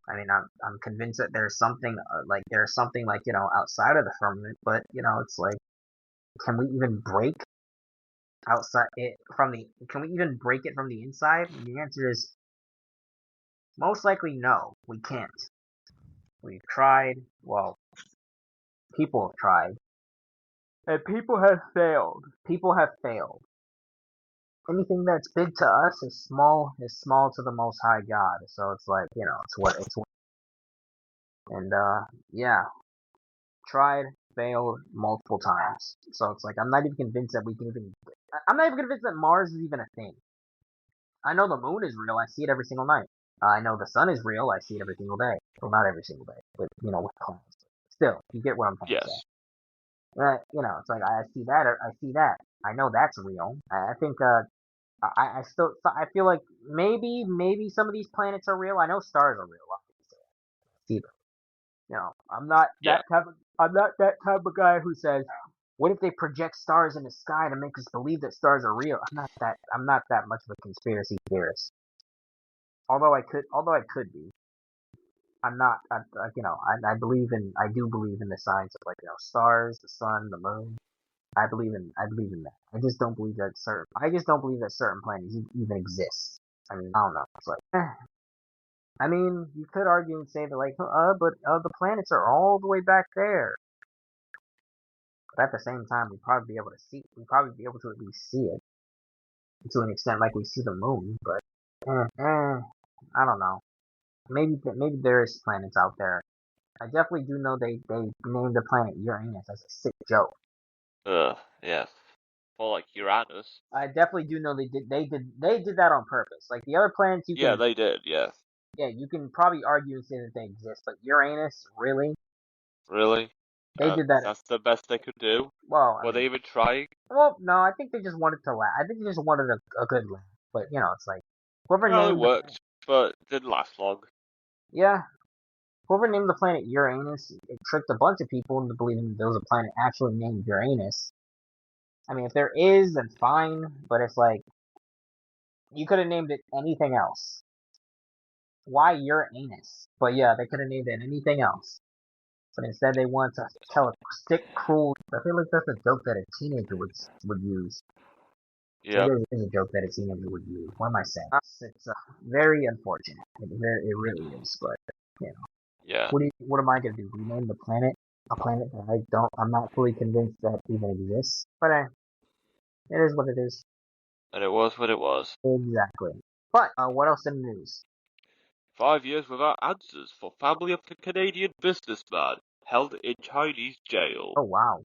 [SPEAKER 2] I mean, I'm convinced that there's something like outside of the firmament, but it's like, can we even break outside it from the? Can we even break it from the inside? And the answer is most likely no. We can't. We've tried. Well, people have tried, and people have failed. People have failed. Anything that's big to us is small to the Most High God. So it's like it's what, and yeah, tried, failed multiple times. So it's like I'm not even convinced that we can even. I'm not even convinced that Mars is even a thing. I know the moon is real. I see it every single night. I know the sun is real. I see it every single day. Well, not every single day, but with clouds. Still, you get what I'm trying to say.
[SPEAKER 1] Yes.
[SPEAKER 2] It's like I see that. I see that. I know that's real. I think. I still. I feel like maybe some of these planets are real. I know stars are real. Obviously, see them. I'm not
[SPEAKER 1] Yeah.
[SPEAKER 2] that type of. I'm not that type of guy who says, "What if they project stars in the sky to make us believe that stars are real?" I'm not that. I'm not that much of a conspiracy theorist. Although I could be. I'm not. I believe in. I do believe in the science of stars, the sun, the moon. I believe in that. I just don't believe that certain planets even exist. I mean, I don't know. It's like, I mean, you could argue and say that but the planets are all the way back there. But at the same time, we'd probably be able to at least see it to an extent, like we see the moon. But I don't know. Maybe there is planets out there. I definitely do know they named the planet Uranus as a sick joke.
[SPEAKER 1] Yes. Or like Uranus.
[SPEAKER 2] I definitely do know they did that on purpose. Like the other planets,
[SPEAKER 1] Yeah, they did, yes.
[SPEAKER 2] you can probably argue and say that they exist, but Uranus, really,
[SPEAKER 1] Really?
[SPEAKER 2] they did that.
[SPEAKER 1] That's the best they could do?
[SPEAKER 2] Well, I
[SPEAKER 1] Were they
[SPEAKER 2] mean,
[SPEAKER 1] even trying?
[SPEAKER 2] well, no, I think they just wanted to laugh. I think they just wanted a good laugh. But it's like whoever
[SPEAKER 1] Well, it
[SPEAKER 2] named the
[SPEAKER 1] worked, but it didn't last long.
[SPEAKER 2] yeah, whoever named the planet Uranus, it tricked a bunch of people into believing there was a planet actually named Uranus. I mean, if there is, then fine. But it's like you could have named it anything else. Why Uranus? But yeah, they could have named it anything else. But instead, they want to tell a sick, cruel. I feel like that's a joke that a teenager would use. It
[SPEAKER 1] Yep.
[SPEAKER 2] is a joke that a teenager would use. What am I saying? It's very unfortunate. It really is. But
[SPEAKER 1] Yeah.
[SPEAKER 2] what am I gonna do? Rename the planet? A planet that I'm not fully convinced that even exists. But it is what it is.
[SPEAKER 1] And it was what it was.
[SPEAKER 2] Exactly. But what else in the news?
[SPEAKER 1] 5 years without answers for family of the Canadian businessman held in Chinese jail.
[SPEAKER 2] Oh wow.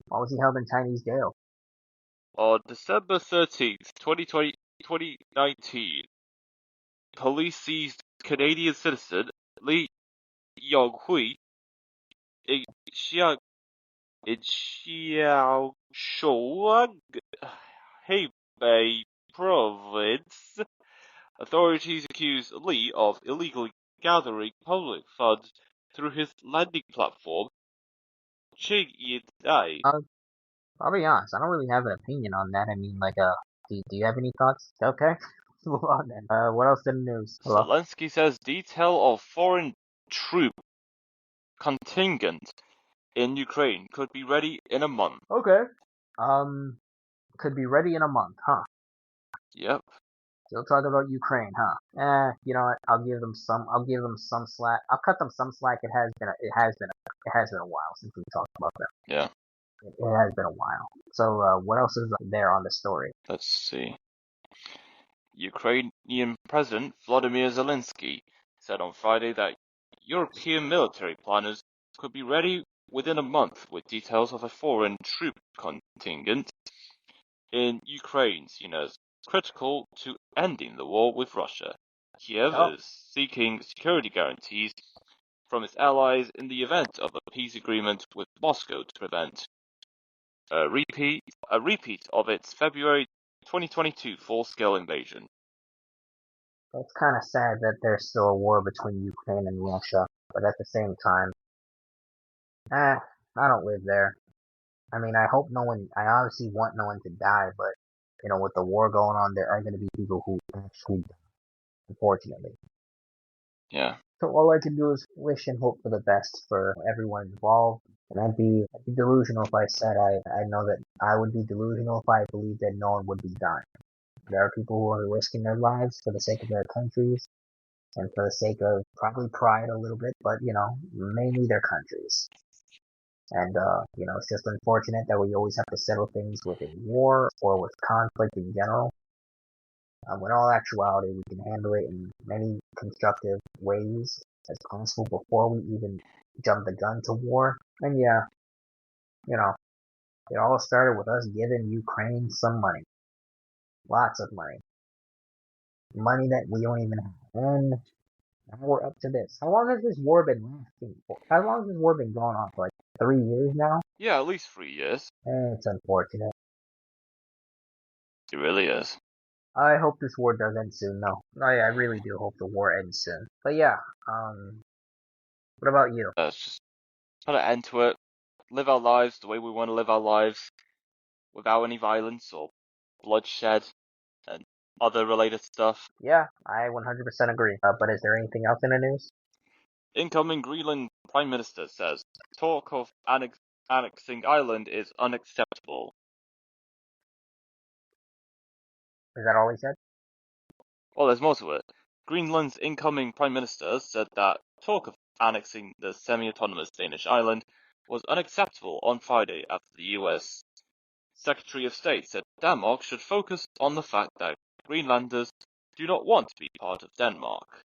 [SPEAKER 2] Why was he held in Chinese jail?
[SPEAKER 1] On December 13th, 2019, police seized Canadian citizen Li Yonghui in Xiang in Xiaoshuang, Hebei province. Authorities accuse Li of illegally gathering public funds through his lending platform, E11.
[SPEAKER 2] Uh, I'll be honest, I don't really have an opinion on that. I mean, like, do you have any thoughts? Okay, move on then. What else in the news? Hello?
[SPEAKER 1] Zelensky says detail of foreign troop contingent in Ukraine could be ready in a month.
[SPEAKER 2] Okay. Um, could be ready in a month, huh?
[SPEAKER 1] Yep.
[SPEAKER 2] Still talking about Ukraine, huh? You know what? I'll give them some slack. I'll cut them some slack. It has been a while since we talked about that.
[SPEAKER 1] Yeah.
[SPEAKER 2] It has been a while. So, what else is there on the story?
[SPEAKER 1] Let's see. Ukrainian President Volodymyr Zelensky said on Friday that European military planners could be ready within a month with details of a foreign troop contingent in Ukraine seen as critical to ending the war with Russia. Kiev
[SPEAKER 2] Oh,
[SPEAKER 1] is seeking security guarantees from its allies in the event of a peace agreement with Moscow to prevent a repeat of its February 2022 full-scale invasion.
[SPEAKER 2] it's kind of sad that there's still a war between Ukraine and Russia, but at the same time, I don't live there. I mean, I obviously want no one to die, but, you know, with the war going on, there are going to be people who actually die, unfortunately.
[SPEAKER 1] Yeah.
[SPEAKER 2] So all I can do is wish and hope for the best for everyone involved. And I'd be delusional if I said I know that I would be delusional if I believed that no one would be dying. There are people who are risking their lives for the sake of their countries and for the sake of probably pride a little bit, but, you know, mainly their countries. And, you know, it's just unfortunate that we always have to settle things with a war or with conflict in general. When all actuality, we can handle it in many constructive ways as possible before we even jump the gun to war. And yeah, you know, it all started with us giving Ukraine some money. Lots of money. Money that we don't even have. And now we're up to this. How long has this war been lasting for? How long has this war been going on for? Like 3 years now?
[SPEAKER 1] Yeah, at least 3 years.
[SPEAKER 2] It's unfortunate.
[SPEAKER 1] It really is.
[SPEAKER 2] I hope this war does end soon, though. I really do hope the war ends soon. But yeah, what about you?
[SPEAKER 1] Let's just put an end to it. Live our lives the way we want to live our lives without any violence or bloodshed and other related stuff.
[SPEAKER 2] Yeah, I 100% agree. But is there anything else in the news?
[SPEAKER 1] Incoming Greenland Prime Minister says talk of annexing Ireland is unacceptable.
[SPEAKER 2] Is that all he said?
[SPEAKER 1] Well, there's more to it. Greenland's incoming Prime Minister said that talk of annexing the semi-autonomous Danish island was unacceptable on Friday after the US Secretary of State said Denmark should focus on the fact that Greenlanders do not want to be part of Denmark.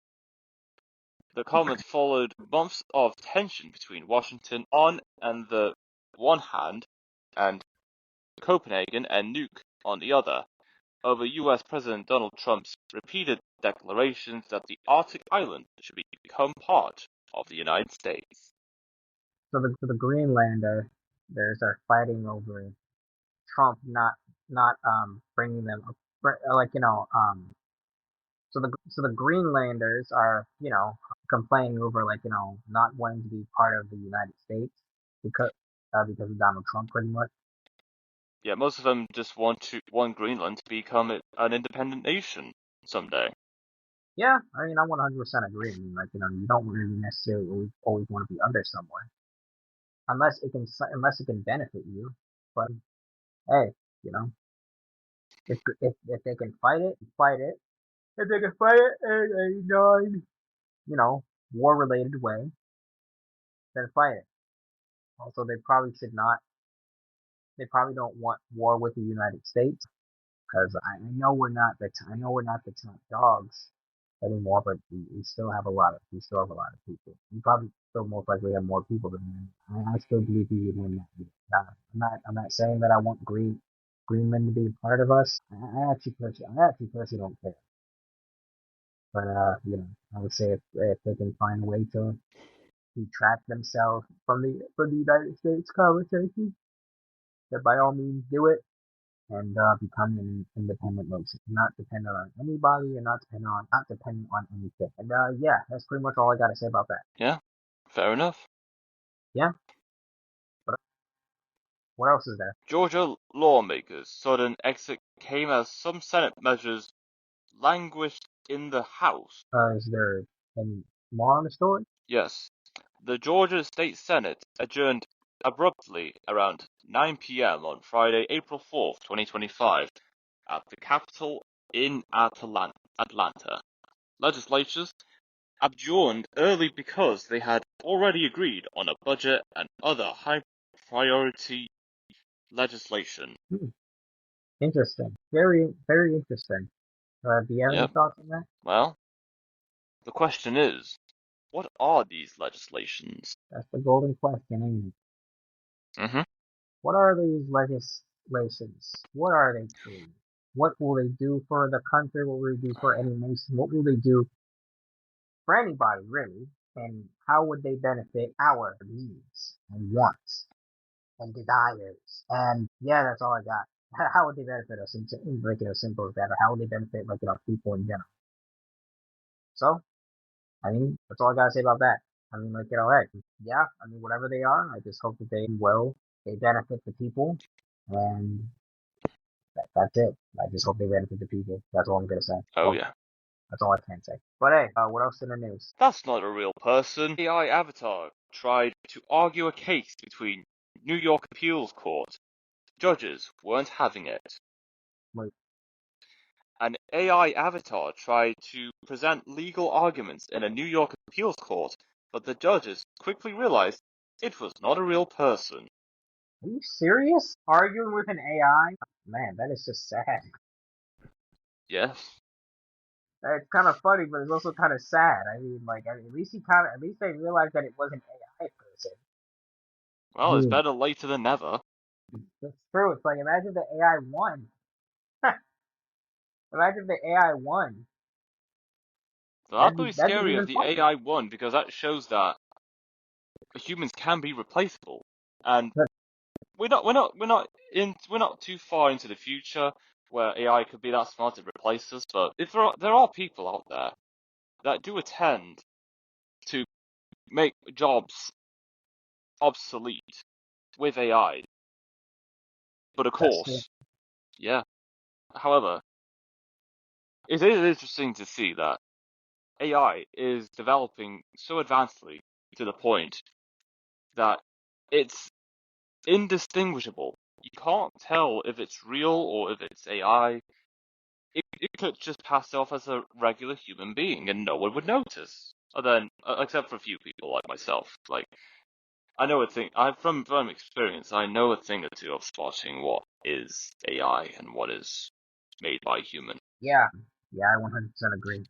[SPEAKER 1] The comment followed months of tension between Washington on and the one hand and Copenhagen and Nuuk on the other, over US President Donald Trump's repeated declarations that the Arctic island should become part of the United States.
[SPEAKER 2] So the Greenlanders are fighting over Trump not bringing them up, like you know so the Greenlanders are complaining over like not wanting to be part of the United States because because of Donald Trump pretty much.
[SPEAKER 1] Yeah, most of them just want Greenland to become an independent nation someday.
[SPEAKER 2] Yeah, I mean I 100% agree. I mean like you don't really necessarily always want to be under someone unless it can benefit you. But hey, you know if they can fight it, fight it. If they can fight it in a non war related way, then fight it. Also, they probably don't want war with the United States because I know we're not the top dogs anymore, but we still have a lot of people. We probably still most likely have more people than them. I still believe we would win that. I'm not saying that I want Greenland to be a part of us. I actually personally don't care. But I would say if they can find a way to retract themselves from the United States conversation, then by all means do it.
[SPEAKER 3] and become an independent nation, not dependent on anybody, and not dependent on anything. And yeah, that's pretty much all I gotta say about that.
[SPEAKER 1] Yeah, fair enough.
[SPEAKER 3] Yeah. What else is there?
[SPEAKER 1] Georgia lawmakers' sudden exit came as some Senate measures languished in the House.
[SPEAKER 3] Is there any more on the story?
[SPEAKER 1] Yes, the Georgia State Senate adjourned abruptly around 9 p.m. on Friday, April 4th, 2025, at the Capitol in Atlanta. Legislatures adjourned early because they had already agreed on a budget and other high-priority legislation.
[SPEAKER 3] Interesting. Very, very interesting. Do you have any
[SPEAKER 1] Yep.
[SPEAKER 3] thoughts on that?
[SPEAKER 1] Well, the question is, what are these legislations?
[SPEAKER 3] That's the golden question, ain't it?
[SPEAKER 1] Mm-hmm.
[SPEAKER 3] What are these legislations? What are they truly? What will they do for the country? What will they do for any nation? What will they do for anybody, really? And how would they benefit our needs and wants and desires? And yeah, that's all I got. How would they benefit us? And make it as simple as that. Or how would they benefit like people in general? So, I mean, that's all I gotta say about that. I mean, like, hey, yeah, I mean, whatever they are, I just hope that they will, they benefit the people, and that's it. I just hope they benefit the people. That's all I'm gonna say.
[SPEAKER 1] Oh
[SPEAKER 3] Well,
[SPEAKER 1] yeah.
[SPEAKER 3] that's all I can say. But hey, what else in the news?
[SPEAKER 1] That's not a real person. AI avatar tried to argue a case between New York appeals court. Judges weren't having it.
[SPEAKER 3] Wait,
[SPEAKER 1] An AI avatar tried to present legal arguments in a New York appeals court, but the judges quickly realized it was not a real person.
[SPEAKER 3] are you serious? Arguing with an AI? Man, that is just sad.
[SPEAKER 1] Yes.
[SPEAKER 3] It's kind of funny, but it's also kind of sad. I mean, like, at least they realized that it was an AI person. I
[SPEAKER 1] Well, it's
[SPEAKER 3] mean,
[SPEAKER 1] better later than never.
[SPEAKER 3] that's true. It's like, imagine the AI won. Imagine if the AI won.
[SPEAKER 1] So that'd be
[SPEAKER 3] That'd be
[SPEAKER 1] scary if
[SPEAKER 3] even
[SPEAKER 1] the
[SPEAKER 3] funnier.
[SPEAKER 1] AI won, because that shows that humans can be replaceable. And
[SPEAKER 3] But
[SPEAKER 1] we're not too far into the future where AI could be that smart to replace us. But if there are people out there that do attend to make jobs obsolete with AI, but of
[SPEAKER 3] that's true.
[SPEAKER 1] course, yeah. However, it is interesting to see that AI is developing so advancedly to the point that it's indistinguishable. You can't tell if it's real or if it's AI. It could just pass off as a regular human being and no one would notice. Except for a few people like myself. Like, I know a thing, from experience, I know a thing or two of spotting what is AI and what is made by human.
[SPEAKER 3] Yeah, yeah, I 100% agree.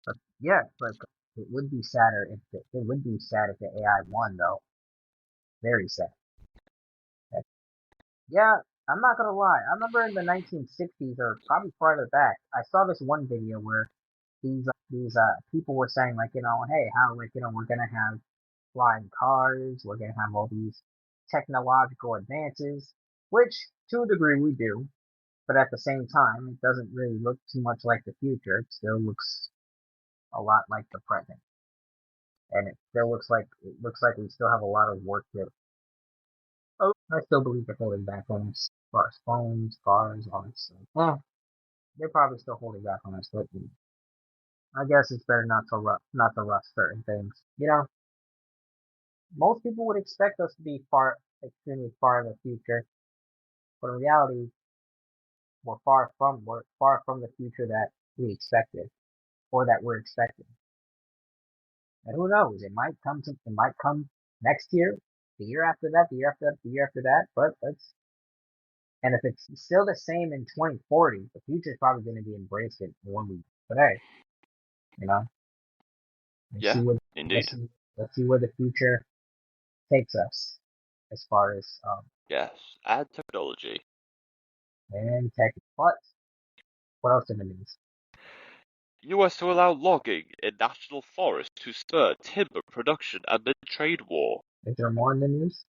[SPEAKER 3] But yeah, like it would be sadder it would be sad if the AI won, though. Very sad. Yeah, I'm not gonna lie. I remember in the 1960s or probably farther back, I saw this one video where these people were saying like, hey, how like we're gonna have flying cars, we're gonna have all these technological advances, which to a degree we do, but at the same time, it doesn't really look too much like the future. It still looks a lot like the present, and it looks like we still have a lot of work to. Oh, I still believe they're holding back on us, as far as phones, cars, all that stuff. Well, they're probably still holding back on us, but I guess it's better not to rush certain things. Most people would expect us to be extremely far in the future, but in reality, we're far from the future that we expected or that we're expecting. And who knows? It might come next year, the year after that, the year after that, the year after that. But and if it's still the same in 2040, the future is probably going to be embraced in one week. But hey, you know, let's see
[SPEAKER 1] Yeah,
[SPEAKER 3] what let's
[SPEAKER 1] indeed.
[SPEAKER 3] see, let's see where the future takes us as far as
[SPEAKER 1] Yes, add technology.
[SPEAKER 3] and tech. But what else in the news?
[SPEAKER 1] US to allow logging in national forest to spur timber production amid trade war.
[SPEAKER 3] Is there more in the news?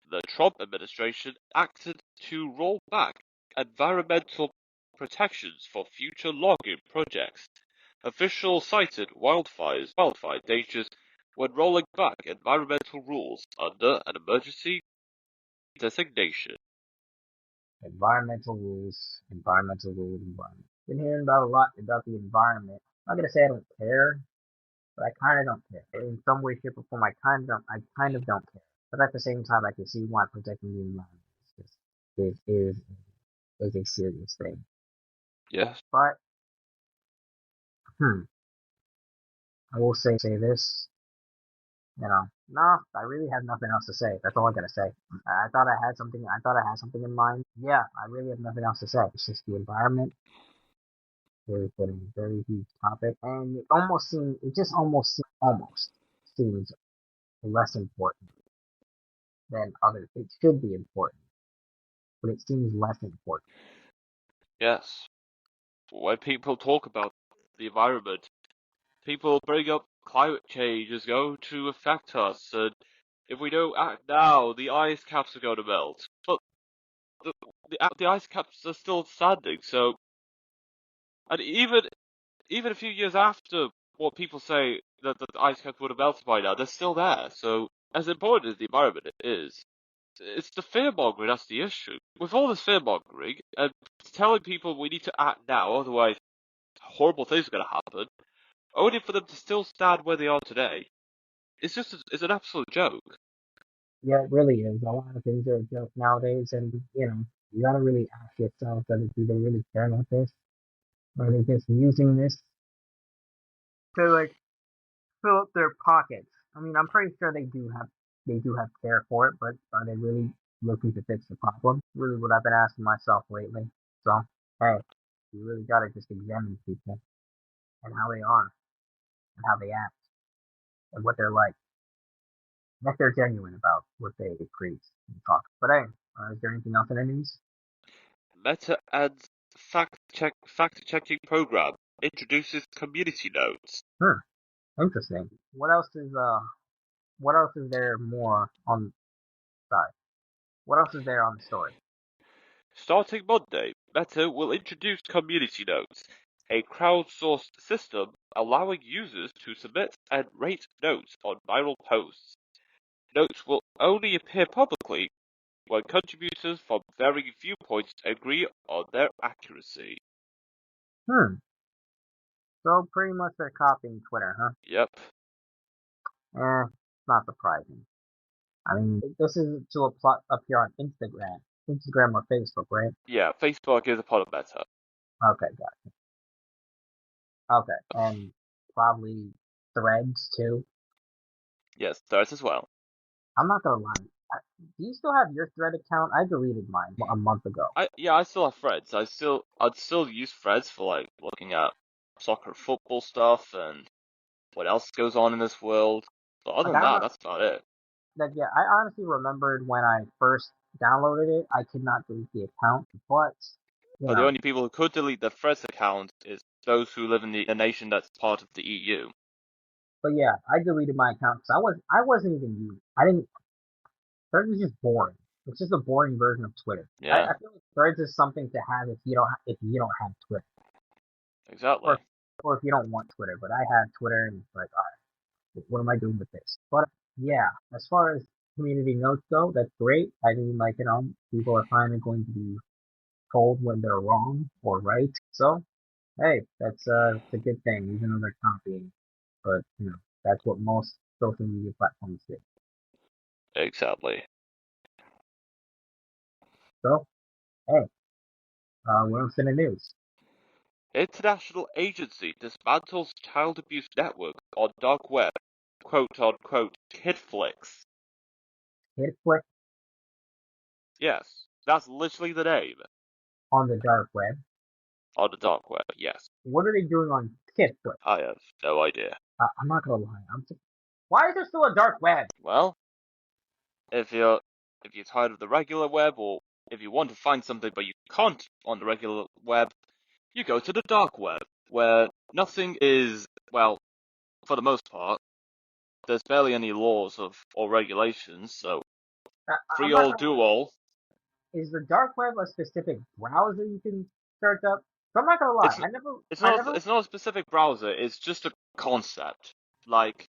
[SPEAKER 1] The Trump administration acted to roll back environmental protections for future logging projects. Officials cited wildfire dangers when rolling back environmental rules under an emergency designation.
[SPEAKER 3] Environment. Been hearing about a lot about the environment. I'm not gonna say I don't care, but I kind of don't care. In some way, shape, or form, kind of don't care. But at the same time, I can see why protecting the environment is a serious thing.
[SPEAKER 1] Yes.
[SPEAKER 3] But hmm, I will say this. No, I really have nothing else to say. That's all I gotta say. I thought I had something. I thought I had something in mind. Yeah, I really have nothing else to say. It's just the environment. Very fitting, very huge topic, and almost seems less important than others. It should be important, but it seems less important.
[SPEAKER 1] Yes. When people talk about the environment, people bring up climate change is going to affect us, and if we don't act now, the ice caps are going to melt. But the, the ice caps are still standing, so, and even a few years after what people say that the ice caps would have melted by now, they're still there. So, as important as the environment is, it's the fear-mongering that's the issue. With all this fear-mongering, and telling people we need to act now, otherwise horrible things are going to happen, only for them to still stand where they are today, it's an absolute joke.
[SPEAKER 3] Yeah, it really is. A lot of things are a joke nowadays, and you gotta really ask yourself whether people really care about this, or are they just using this to like fill up their pockets. I mean, I'm pretty sure they do have care for it, but are they really looking to fix the problem? Really, what I've been asking myself lately. So, hey, you really gotta just examine people and how they are and how they act and what they're like. And if they're genuine about what they preach and talk. But hey, is there anything else in the news?
[SPEAKER 1] Meta adds fact-checking program introduces community notes.
[SPEAKER 3] Hmm, interesting. What else is there more on sorry. What else is there on the story?
[SPEAKER 1] Starting Monday, Meta will introduce community notes, a crowdsourced system allowing users to submit and rate notes on viral posts. Notes will only appear publicly when contributors from varying viewpoints agree on their accuracy.
[SPEAKER 3] Hmm. So pretty much they're copying Twitter, huh?
[SPEAKER 1] Yep.
[SPEAKER 3] Not surprising. I mean, this is to appear on Instagram or Facebook, right?
[SPEAKER 1] Yeah, Facebook is a part of Meta.
[SPEAKER 3] Okay, got it. Okay, and probably Threads too.
[SPEAKER 1] Yes, theirs as well.
[SPEAKER 3] I'm not gonna lie. Do you still have your Thread account? I deleted mine a month ago.
[SPEAKER 1] I still have Threads. I'd still use Threads for like looking at soccer, football stuff, and what else goes on in this world. But other
[SPEAKER 3] Like
[SPEAKER 1] than
[SPEAKER 3] I
[SPEAKER 1] that,
[SPEAKER 3] remember,
[SPEAKER 1] that's about it.
[SPEAKER 3] like yeah, I honestly remembered when I first downloaded it. I could not delete the account, but you
[SPEAKER 1] But the
[SPEAKER 3] know,
[SPEAKER 1] only people who could delete their Threads account is those who live in a nation that's part of the EU.
[SPEAKER 3] but yeah, I deleted my account because I wasn't even using. I didn't. Threads is just boring. It's just a boring version of Twitter.
[SPEAKER 1] Yeah,
[SPEAKER 3] I feel like Threads is something to have if you don't have Twitter,
[SPEAKER 1] exactly.
[SPEAKER 3] or or if you don't want Twitter. But I have Twitter, and it's like, all right, what am I doing with this? But yeah, as far as community notes go, that's great. I mean, like people are finally going to be told when they're wrong or right. So hey, that's a good thing, even though they're copying. But that's what most social media platforms do.
[SPEAKER 1] Exactly.
[SPEAKER 3] So hey, what else in the news?
[SPEAKER 1] International agency dismantles child abuse network on dark web. Quote unquote kid flicks.
[SPEAKER 3] Hit click
[SPEAKER 1] Yes, that's literally the name.
[SPEAKER 3] on the dark web.
[SPEAKER 1] On the dark web, yes.
[SPEAKER 3] What are they doing on TikTok?
[SPEAKER 1] I have no idea.
[SPEAKER 3] I'm not gonna lie. Why is there still a dark web?
[SPEAKER 1] Well, if you're tired of the regular web, or if you want to find something but you can't on the regular web, you go to the dark web, where nothing is, well, for the most part, there's barely any laws or regulations, so
[SPEAKER 3] I, I'm
[SPEAKER 1] free
[SPEAKER 3] not
[SPEAKER 1] all
[SPEAKER 3] gonna
[SPEAKER 1] do
[SPEAKER 3] lie.
[SPEAKER 1] all.
[SPEAKER 3] is the dark web a specific browser you can search up? So I'm not gonna lie,
[SPEAKER 1] It's
[SPEAKER 3] I never,
[SPEAKER 1] it's not a specific browser. It's just a concept, like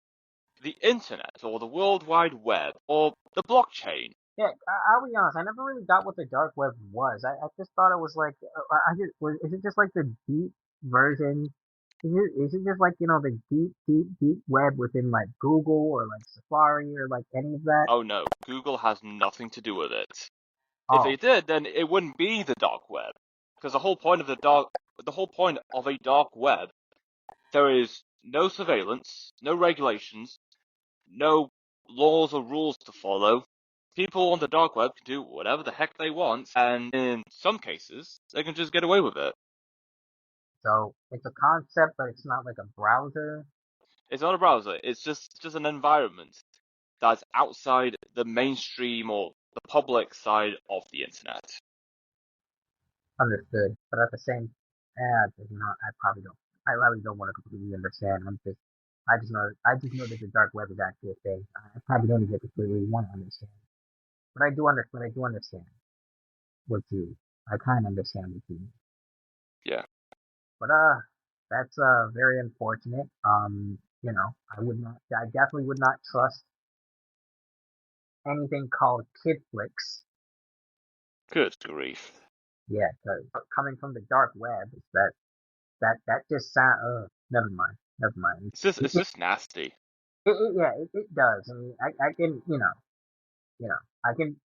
[SPEAKER 1] the internet or the World Wide Web or the blockchain.
[SPEAKER 3] yeah, I'll be honest, I never really got what the dark web was. I just thought it was like, is it just like the deep version? Is it just like, the deep web within like Google or like Safari or like any of that?
[SPEAKER 1] Oh no, Google has nothing to do with it. If
[SPEAKER 3] Oh,
[SPEAKER 1] they did, then it wouldn't be the dark web, because the whole point of a dark web, there is no surveillance, no regulations, no laws or rules to follow. People on the dark web can do whatever the heck they want, and in some cases, they can just get away with it.
[SPEAKER 3] so it's a concept, but it's not like a browser.
[SPEAKER 1] It's not a browser, it's just an environment that's outside the mainstream or the public side of the internet.
[SPEAKER 3] Understood. But at the same, I probably don't. I probably don't want to completely understand. I just know that the dark web is actually a thing. I probably don't even completely want to understand. But I do understand. I do understand what you. I kind of understand what you mean.
[SPEAKER 1] Yeah,
[SPEAKER 3] But that's very unfortunate. I would not. I definitely would not trust anything called kid flicks.
[SPEAKER 1] good grief.
[SPEAKER 3] Yeah, 'cause coming from the dark web, that just sound. Never mind. Never mind.
[SPEAKER 1] It's just nasty.
[SPEAKER 3] Yeah, it does. I mean, I can, I can,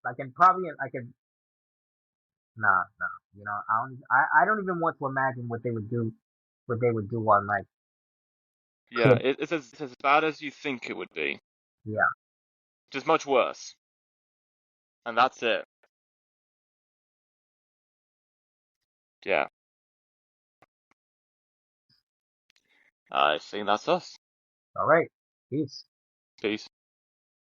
[SPEAKER 3] nah, nah, I don't even want to imagine what they would do on like
[SPEAKER 1] Yeah,
[SPEAKER 3] kid,
[SPEAKER 1] it's as bad as you think it would be,
[SPEAKER 3] yeah.
[SPEAKER 1] just much worse. And that's it. Yeah, I think that's us.
[SPEAKER 3] All right, peace.
[SPEAKER 1] Peace.